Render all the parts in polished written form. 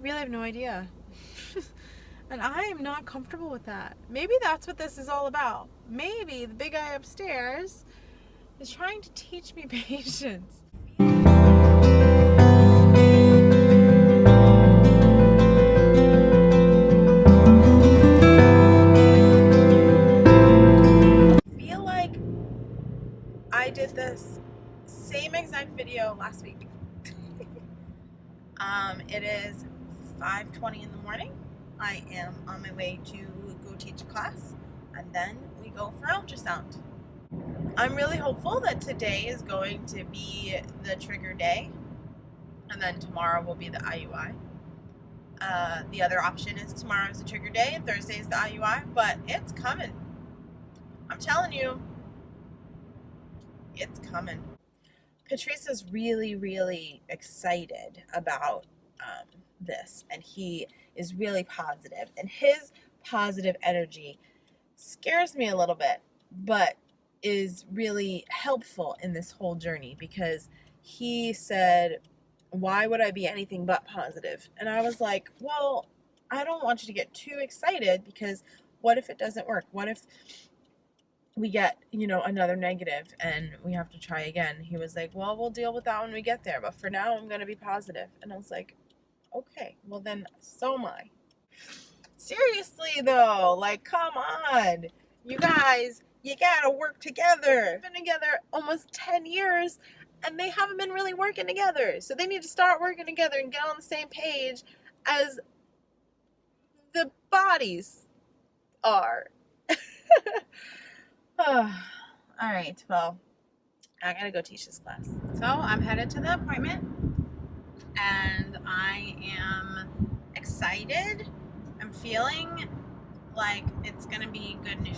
really have no idea. And I am not comfortable with that. Maybe that's what this is all about. Maybe the big guy upstairs is trying to teach me patience. I feel like I did this same exact video last week. It is 5:20 in the morning. I am on my way to go teach a class, and then we go for ultrasound. I'm really hopeful that today is going to be the trigger day, and then tomorrow will be the IUI. The other option is tomorrow is the trigger day and Thursday is the IUI, but it's coming. I'm telling you, it's coming. Patrice is really, really excited about this, and he is really positive, and his positive energy scares me a little bit, but is really helpful in this whole journey, because he said, why would I be anything but positive? And I was like, well, I don't want you to get too excited, because what if it doesn't work? What if we get, another negative and we have to try again? He was like, well, we'll deal with that when we get there, but for now I'm going to be positive. And I was like, okay, well then so am I. Seriously though, like, come on, you guys, you gotta work together. We've been together almost 10 years and they haven't been really working together. So they need to start working together and get on the same page as the bodies are. All right, well, I gotta go teach this class. So I'm headed to the appointment and I am excited. I'm feeling like it's gonna be good news.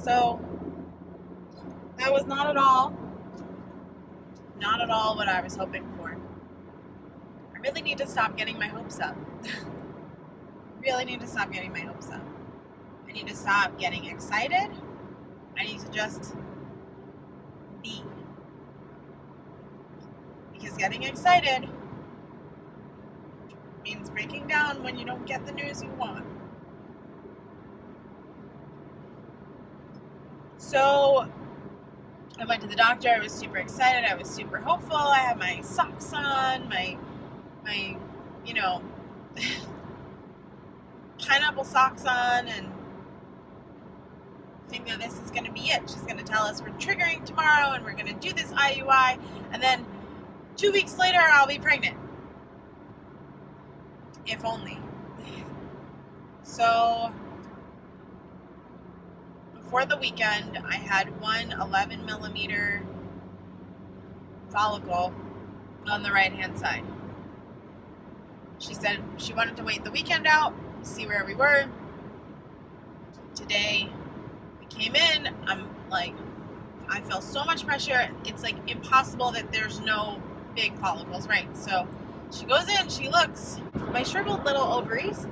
So that was not at all what I was hoping for. I really need to stop getting my hopes up. I need to stop getting excited. I need to just be. Because getting excited means breaking down when you don't get the news you want. So I went to the doctor. I was super excited. I was super hopeful. I had my socks on, my pineapple socks on, and I think that this is going to be it. She's going to tell us we're triggering tomorrow and we're going to do this IUI, and then 2 weeks later I'll be pregnant. If only. So before the weekend, I had one 11 millimeter follicle on the right hand side. She said she wanted to wait the weekend out, see where we were. Today we came in, I'm like, I feel so much pressure. It's like impossible that there's no big follicles, right? So she goes in, she looks, my shriveled little ovaries,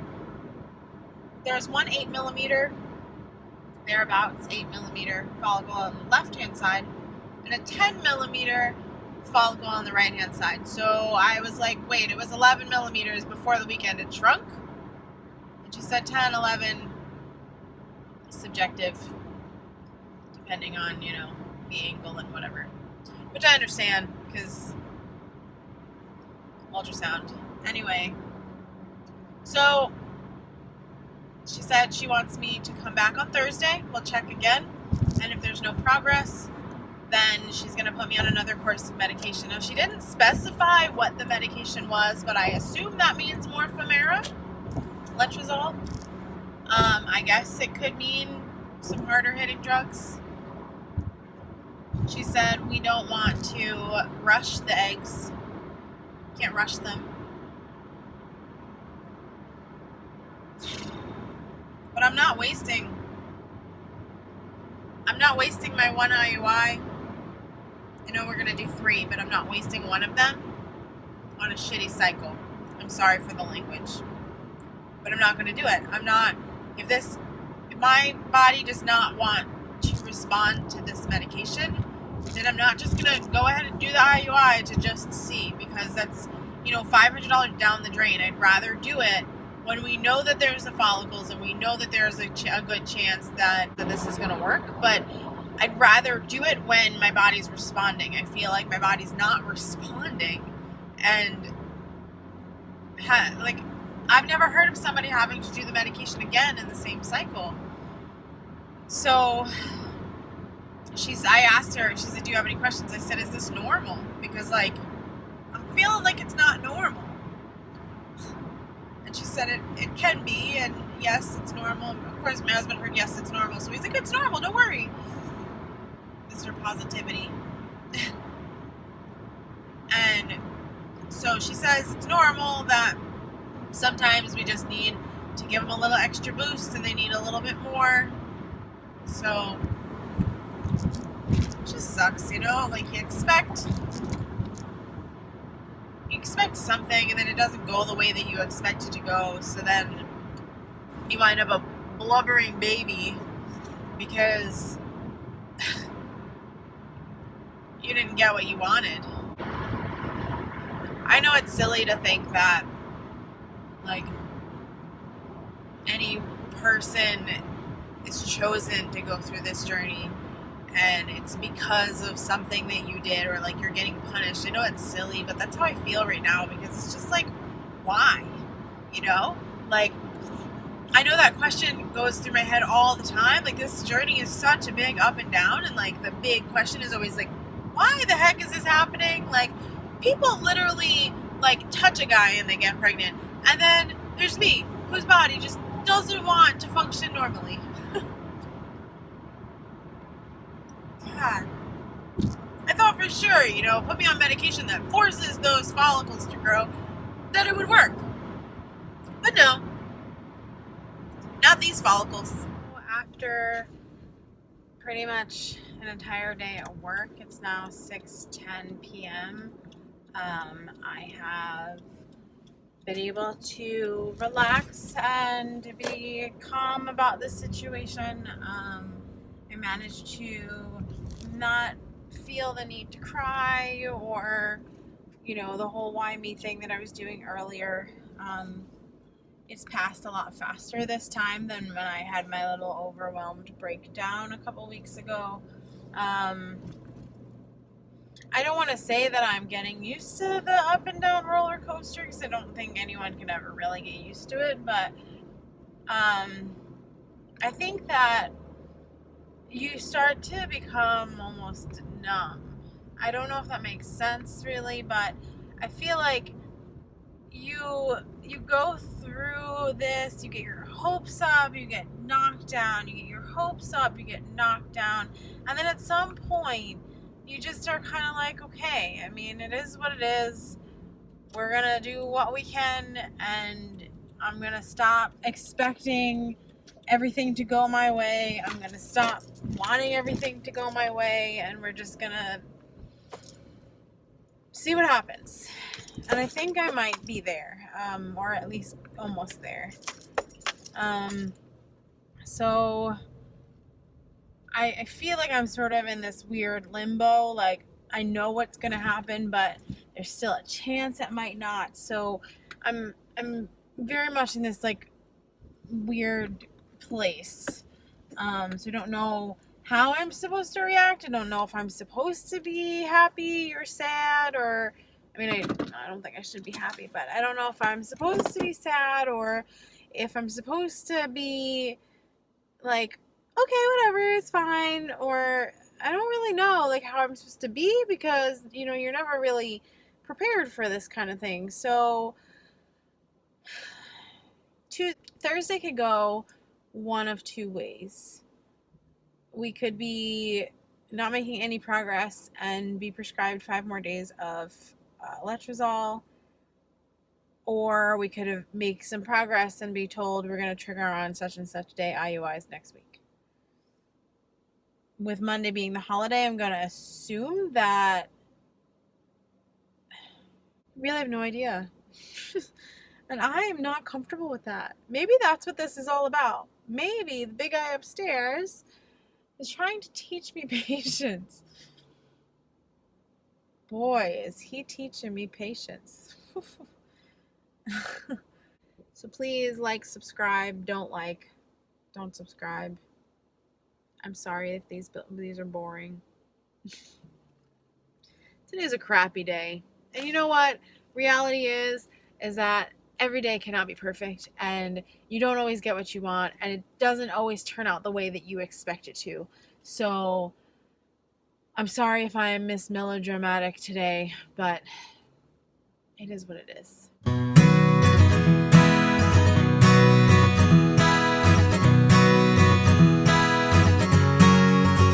there's one 8 millimeter, thereabouts 8 millimeter follicle on the left hand side, and a 10 millimeter follicle on the right hand side. So I was like, wait, it was 11 millimeters before the weekend. It shrunk? And she said 10, 11, subjective, depending on, the angle and whatever. Which I understand, because ultrasound. Anyway, so she said she wants me to come back on Thursday. We'll check again. And if there's no progress, then she's going to put me on another course of medication. Now, she didn't specify what the medication was, but I assume that means morphamera, letrozole. I guess it could mean some harder hitting drugs. She said we don't want to rush the eggs. Can't rush them. I'm not wasting my one IUI. I know we're gonna do 3, but I'm not wasting one of them on a shitty cycle. I'm sorry for the language, but I'm not gonna do it. If my body does not want to respond to this medication, then I'm not just gonna go ahead and do the IUI to just see, because that's, $500 down the drain. I'd rather do it when we know that there's the follicles and we know that there's a good chance that this is gonna work. But I'd rather do it when my body's responding. I feel like my body's not responding, and I've never heard of somebody having to do the medication again in the same cycle. So I asked her, she said, do you have any questions? I said, is this normal? Because I'm feeling like it's not normal. And she said it can be, and yes, it's normal. Of course, my husband heard yes, it's normal. So he's like, it's normal, don't worry. Mr. Positivity. And so she says it's normal that sometimes we just need to give them a little extra boost and they need a little bit more. So it just sucks, you expect something and then it doesn't go the way that you expect it to go. So then you wind up a blubbering baby because you didn't get what you wanted. I know it's silly to think that any person is chosen to go through this journey and it's because of something that you did, or you're getting punished. I know it's silly, but that's how I feel right now, because it's just why? I know that question goes through my head all the time. This journey is such a big up and down, and the big question is always why the heck is this happening? People literally touch a guy and they get pregnant, and then there's me, whose body just doesn't want to function normally. God. I thought for sure, put me on medication that forces those follicles to grow, that it would work. But no. Not these follicles. After pretty much an entire day at work, it's now 6:10 p.m. I have been able to relax and be calm about this situation. I managed to not feel the need to cry or, the whole why me thing that I was doing earlier. It's passed a lot faster this time than when I had my little overwhelmed breakdown a couple weeks ago. I don't want to say that I'm getting used to the up and down roller coaster, because I don't think anyone can ever really get used to it, but I think that you start to become almost numb. I don't know if that makes sense really, but I feel like you go through this, you get your hopes up, you get knocked down, you get your hopes up, you get knocked down, and then at some point you just are kind of okay, I mean, it is what it is. We're gonna do what we can, and I'm gonna stop expecting everything to go my way. I'm gonna stop wanting everything to go my way, and we're just gonna see what happens. And I think I might be there, or at least almost there. So I feel like I'm sort of in this weird limbo. I know what's gonna happen, but there's still a chance it might not. So I'm very much in this weird place. So I don't know how I'm supposed to react. I don't know if I'm supposed to be happy or sad, or I mean, I don't think I should be happy, but I don't know if I'm supposed to be sad or if I'm supposed to be okay, whatever, it's fine, or I don't really know how I'm supposed to be, because you're never really prepared for this kind of thing. So Thursday could go one of two ways. We could be not making any progress and be prescribed 5 more days of letrozole, Or we could have make some progress and be told we're going to trigger on such and such day IUIs next week. With Monday being the holiday, I'm going to assume that I really have no idea. And I am not comfortable with that. Maybe that's what this is all about. Maybe the big guy upstairs is trying to teach me patience. Boy, is he teaching me patience. So please like, subscribe, don't subscribe. I'm sorry if these are boring. Today's a crappy day. And you know what? Reality is that every day cannot be perfect, and you don't always get what you want, and it doesn't always turn out the way that you expect it to. So I'm sorry if I am Miss Melodramatic today, but it is what it is.